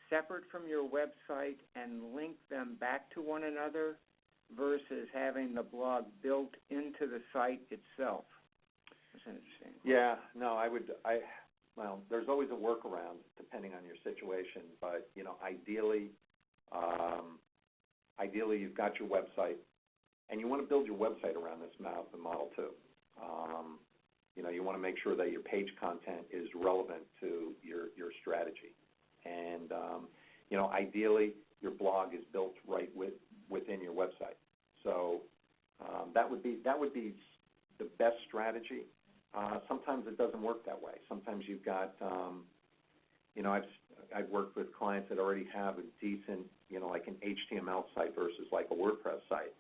separate from your website and link them back to one another versus having the blog built into the site itself? That's interesting. Yeah, no, well, there's always a workaround depending on your situation, but, ideally you've got your website, and you want to build your website around this model too. You want to make sure that your page content is relevant to your strategy. And, ideally your blog is built right within your website. So that would be the best strategy. Sometimes it doesn't work that way. Sometimes you've got, I've worked with clients that already have a decent, like an HTML site versus like a WordPress site.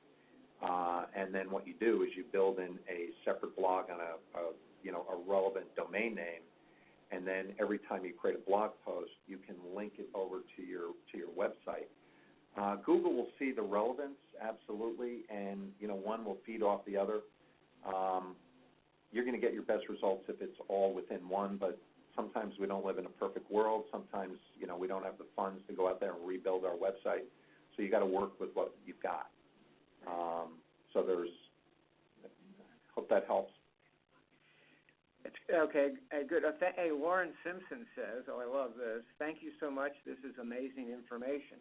And then what you do is you build in a separate blog on a relevant domain name, and then every time you create a blog post, you can link it over to your website. Google will see the relevance, absolutely, and one will feed off the other. You're going to get your best results if it's all within one, but sometimes we don't live in a perfect world. Sometimes we don't have the funds to go out there and rebuild our website, so you got to work with what you've got. So hope that helps. Okay, good. Hey, Lauren Simpson says, I love this, thank you so much, this is amazing information.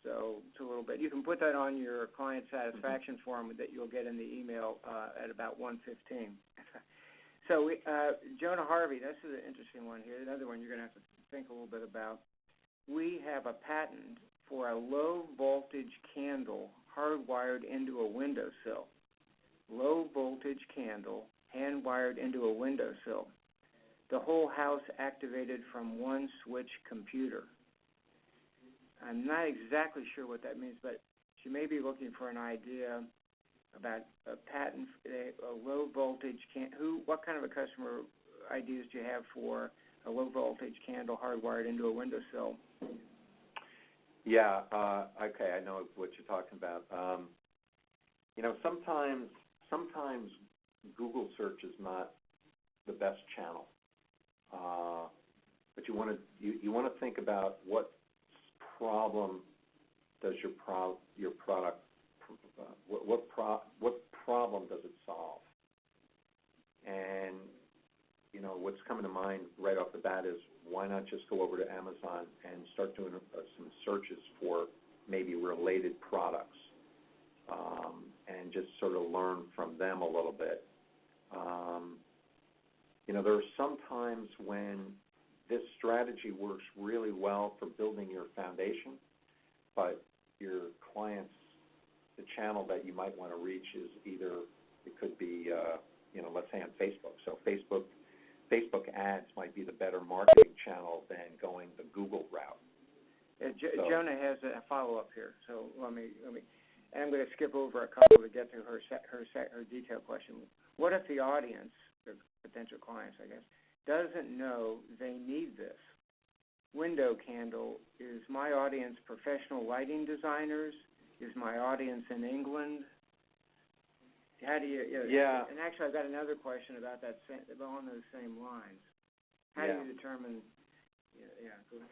So it's a little bit, you can put that on your client satisfaction form that you'll get in the email at about 1:15. So Jonah Harvey, this is an interesting one here, another one you're going to have to think a little bit about. We have a patent for a low voltage candle hardwired into a windowsill. Low voltage candle hand-wired into a windowsill. The whole house activated from one switch computer. I'm not exactly sure what that means, but she may be looking for an idea about a patent, a low voltage what kind of a customer ideas do you have for a low voltage candle hardwired into a windowsill? Yeah, okay, I know what you're talking about. Sometimes Google search is not the best channel, but you want to think about what problem does your product what problem does it solve? And what's coming to mind right off the bat is why not just go over to Amazon and start doing some searches for maybe related products, and just sort of learn from them a little bit. There are some times when this strategy works really well for building your foundation, but your clients, the channel that you might want to reach is either, it could be, let's say on Facebook. So Facebook ads might be the better marketing channel than going the Google route. Jonah has a follow-up here, so let me. And I'm going to skip over a couple to get to her detailed question. What if the audience their potential clients, I guess, doesn't know they need this. Window candle, is my audience professional lighting designers? Is my audience in England? How do you, Yeah. And actually I've got another question about that, along those same lines. How do you determine, go ahead.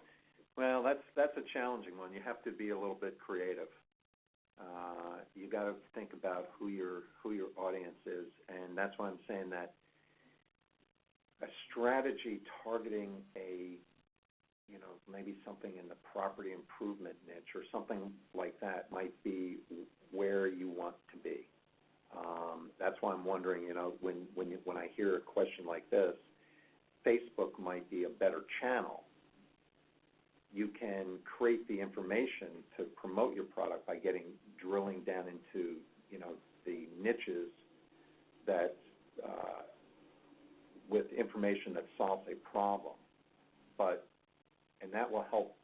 Well, that's a challenging one. You have to be a little bit creative. You got to think about who your audience is, and that's why I'm saying that a strategy targeting maybe something in the property improvement niche or something like that might be where you want to be. That's why I'm wondering, when I hear a question like this, Facebook might be a better channel. You can create the information to promote your product by drilling down into, the niches that with information that solves a problem. And that will help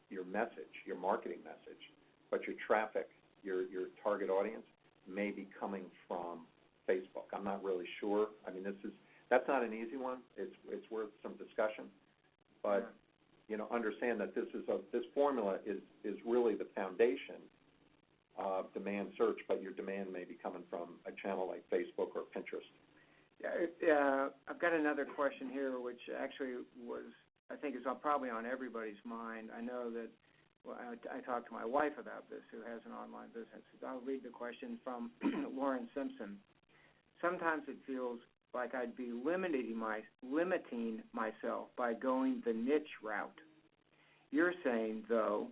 your message, your marketing message. But your traffic, your target audience may be coming from Facebook. I'm not really sure. I mean, that's not an easy one. It's worth some discussion. But understand that this formula is really the foundation of demand search, but your demand may be coming from a channel like Facebook or Pinterest. Yeah, I've got another question here, which actually I think is probably on everybody's mind. I know that I talked to my wife about this, who has an online business. I'll read the question from Lauren Simpson. Sometimes it feels like I'd be limiting myself by going the niche route. You're saying, though,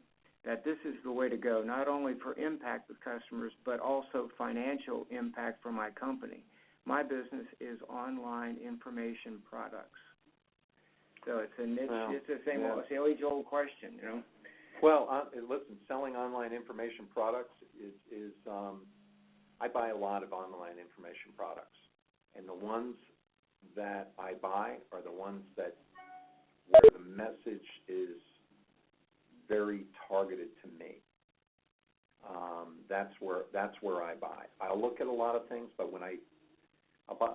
that this is the way to go, not only for impact with customers, but also financial impact for my company. My business is online information products. So it's a niche. It's the same old, it's the age-old question, Well, listen, selling online information products is I buy a lot of online information products, and the ones that I buy are the ones where the message is very targeted to me. That's where I buy. I'll look at a lot of things, but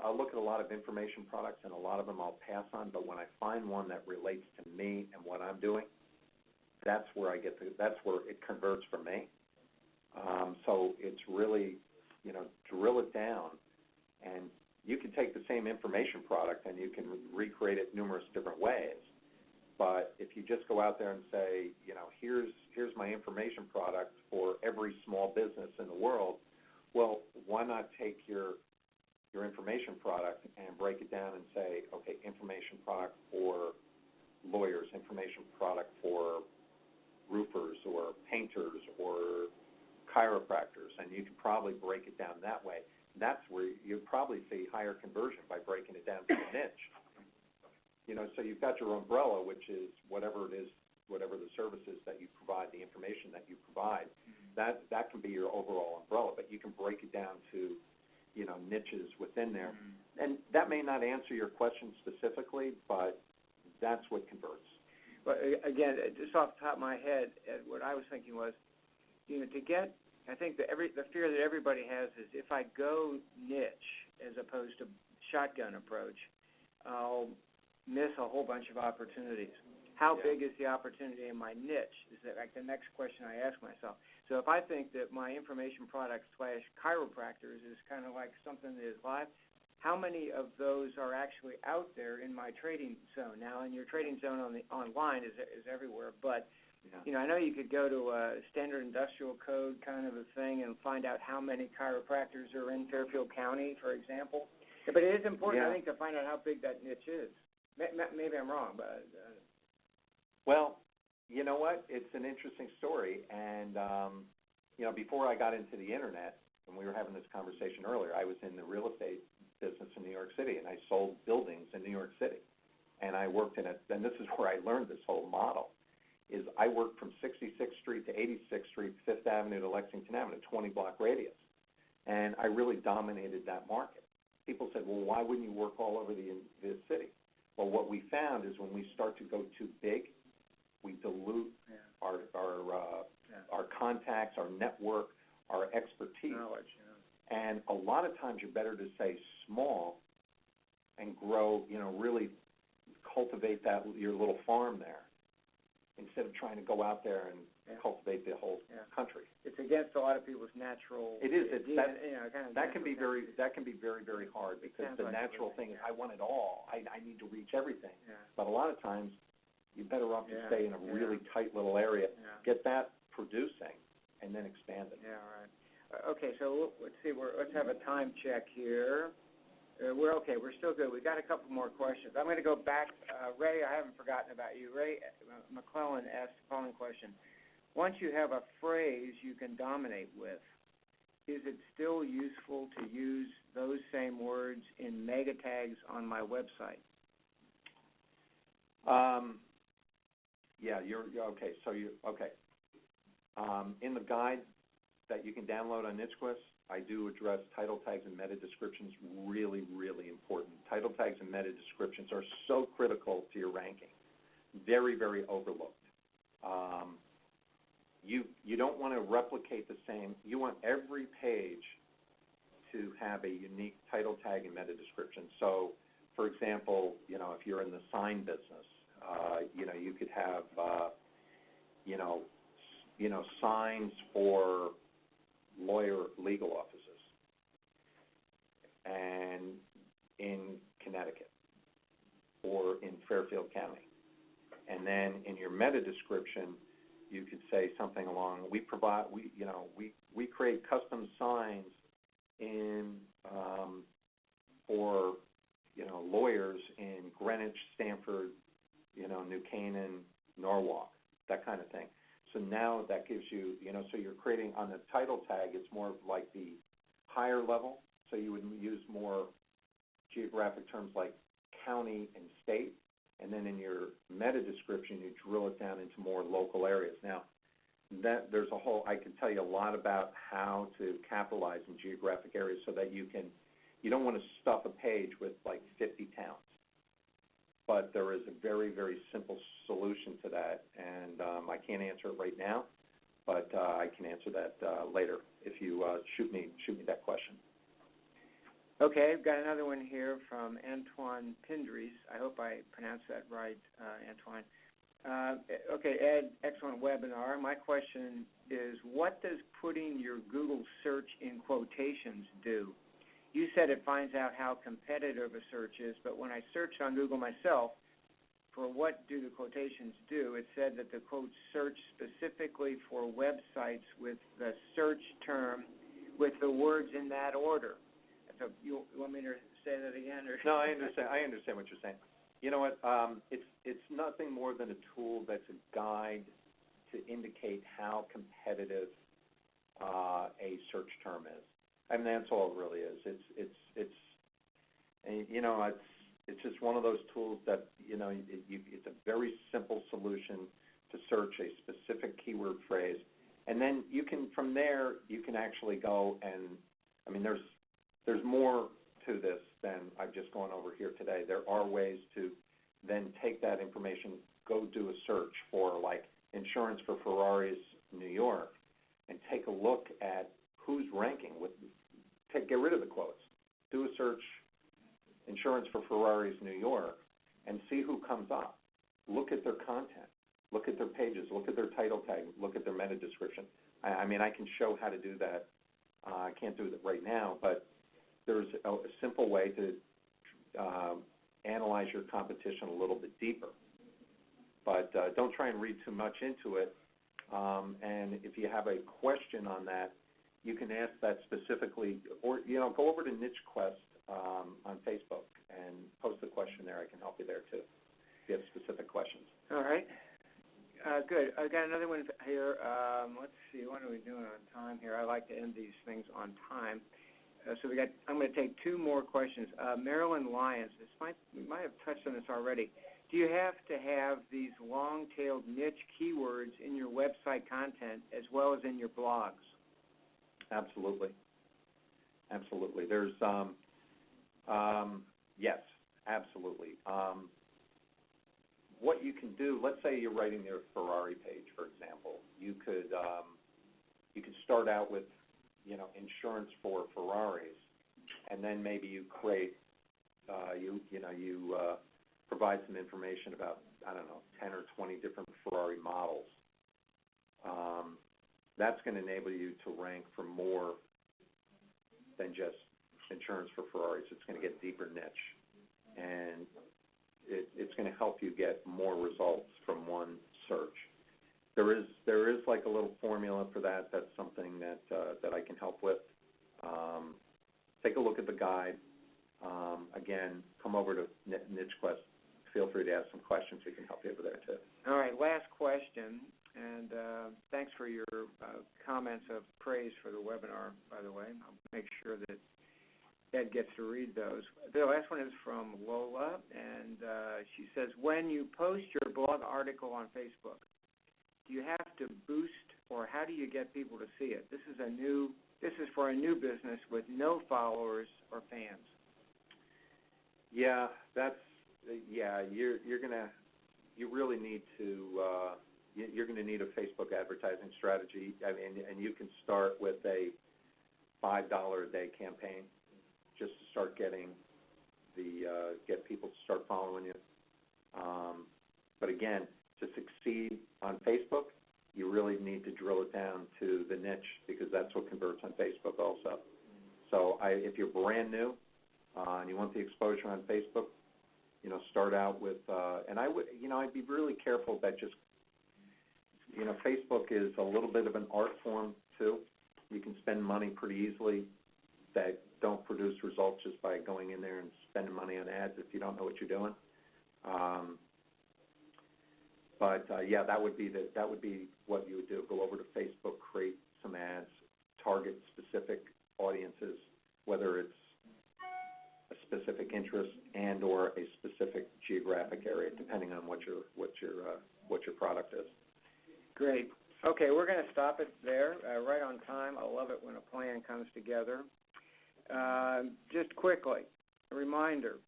I'll look at a lot of information products, and a lot of them I'll pass on. But when I find one that relates to me and what I'm doing, that's where that's where it converts for me. So it's really, drill it down, and you can take the same information product and you can recreate it numerous different ways. But if you just go out there and say, here's my information product for every small business in the world, well, why not take your information product and break it down and say, okay, information product for lawyers, information product for roofers or painters or chiropractors, and you can probably break it down that way. That's where you'd probably see higher conversion by breaking it down to a niche. So you've got your umbrella, which is whatever it is, whatever the services that you provide, the information that you provide. That can be your overall umbrella, but you can break it down to niches within there. And that may not answer your question specifically, but that's what converts. But again, just off the top of my head, what I was thinking was, I think the fear that everybody has is if I go niche as opposed to shotgun approach, I'll miss a whole bunch of opportunities. How big is the opportunity in my niche? Is that like the next question I ask myself. So if I think that my information product / chiropractors is kind of like something that is live, how many of those are actually out there in my trading zone? Now, in your trading zone online is everywhere, but I know you could go to a standard industrial code kind of a thing and find out how many chiropractors are in Fairfield County, for example. But it is important, I think, to find out how big that niche is. Maybe I'm wrong, but... Well, you know what? It's an interesting story. And, before I got into the Internet, when we were having this conversation earlier, I was in the real estate business in New York City, and I sold buildings in New York City. And I worked in it, and this is where I learned this whole model, is I worked from 66th Street to 86th Street, 5th Avenue to Lexington Avenue, 20-block radius. And I really dominated that market. People said, well, why wouldn't you work all over the city? Well, what we found is when we start to go too big, we dilute our contacts, our network, our expertise. Knowledge, And a lot of times you're better to say small and grow, really cultivate your little farm there instead of trying to go out there and cultivate the whole country. It's against a lot of people's natural. It is. That can be very, very hard because the natural thing is I want it all. I need to reach everything. Yeah. But a lot of times you're better off to stay in a really tight little area, get that producing, and then expand it. Yeah, right. Okay, so let's see. Let's have a time check here. We're okay. We're still good. We got a couple more questions. I'm going to go back. Ray, I haven't forgotten about you. Ray McClellan asked the following question. Once you have a phrase you can dominate with, is it still useful to use those same words in mega tags on my website? You're okay. So in the guide that you can download on NicheQuest, I do address title tags and meta descriptions. Really, really important. Title tags and meta descriptions are so critical to your ranking. Very, very overlooked. You don't want to replicate the same. You want every page to have a unique title tag and meta description. So, for example, if you're in the sign business, you could have, signs for legal offices, and in Connecticut or in Fairfield County, and then in your meta description, you could say something along. We create custom signs for lawyers in Greenwich, Stamford, New Canaan, Norwalk, that kind of thing. So now that gives you, so you're creating on the title tag, it's more like the higher level. So you would use more geographic terms like county and state. And then in your meta description, you drill it down into more local areas. Now, there's I can tell you a lot about how to capitalize in geographic areas so that you don't want to stuff a page with like 50 towns. But there is a very, very simple solution to that, and I can't answer it right now, but I can answer that later if you shoot me that question. Okay, I've got another one here from Antoine Pindries. I hope I pronounced that right, Antoine. Okay, Ed, excellent webinar. My question is, what does putting your Google search in quotations do? You said it finds out how competitive a search is, but when I searched on Google myself for what do the quotations do, it said that the quotes search specifically for websites with the search term with the words in that order. So you want me to say that again? Or? No, I understand what you're saying. You know what? It's nothing more than a tool that's a guide to indicate how competitive a search term is. I mean, that's all it really is. It's just one of those tools that it's a very simple solution to search a specific keyword phrase, and then from there you can actually go and there's more to this than I've just gone over here today. There are ways to then take that information, go do a search for like insurance for Ferraris New York, and take a look at who's ranking get rid of the quotes. Do a search, insurance for Ferraris New York, and see who comes up. Look at their content. Look at their pages. Look at their title tag. Look at their meta description. I can show how to do that. I can't do it right now, but there's a simple way to analyze your competition a little bit deeper. But don't try and read too much into it. And if you have a question on that, you can ask that specifically, or go over to NicheQuest on Facebook and post a question there. I can help you there too if you have specific questions. All right. Good. I got another one here. Let's see. What are we doing on time here? I like to end these things on time. I'm going to take two more questions. Marilyn Lyons, we might have touched on this already. Do you have to have these long-tailed niche keywords in your website content as well as in your blogs? Absolutely. There's, yes, absolutely. What you can do, let's say you're writing your Ferrari page, for example. You could start out with, insurance for Ferraris, and then maybe you create you provide some information about, 10 or 20 different Ferrari models. That's going to enable you to rank for more than just insurance for Ferraris. It's going to get deeper niche, and it's going to help you get more results from one search. There is like a little formula for that. That's something that I can help with. Take a look at the guide. Again, come over to NicheQuest. Feel free to ask some questions. We can help you over there too. All right, last question, and thanks for your comments of praise for the webinar, by the way. I'll make sure that Ed gets to read those. The last one is from Lola, and she says, when you post your blog article on Facebook, do you have to boost, or how do you get people to see it? This is for a new business with no followers or fans. Yeah, you really need to. You're going to need a Facebook advertising strategy. I mean, and you can start with a $5 a day campaign, just to start getting get people to start following you. But again, to succeed on Facebook, you really need to drill it down to the niche, because that's what converts on Facebook also. So if you're brand new and you want the exposure on Facebook, start out with, and I'd be really careful that just, Facebook is a little bit of an art form too. You can spend money pretty easily that don't produce results just by going in there and spending money on ads if you don't know what you're doing. That would be what you would do. Go over to Facebook, create some ads, target specific audiences, whether it's a specific interest and or a specific geographic area, depending on what your product is. Great. Okay, we're going to stop it there, right on time. I love it when a plan comes together. Just quickly, a reminder,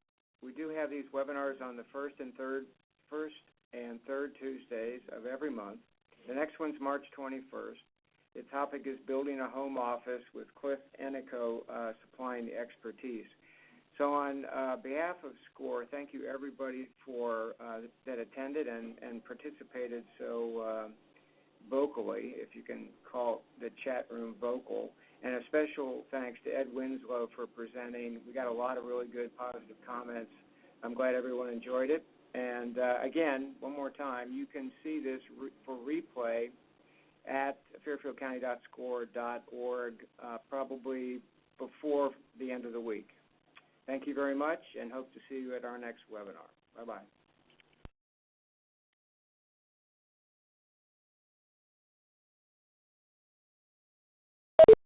we do have these webinars on the first and third Tuesdays of every month. The next one's March 21st. The topic is building a home office with Cliff Enico supplying the expertise. So on behalf of SCORE, thank you everybody that attended and participated so vocally, if you can call the chat room vocal. And a special thanks to Ed Winslow for presenting. We got a lot of really good positive comments. I'm glad everyone enjoyed it. And again, one more time, you can see this for replay at fairfieldcounty.score.org probably before the end of the week. Thank you very much, and hope to see you at our next webinar. Bye-bye.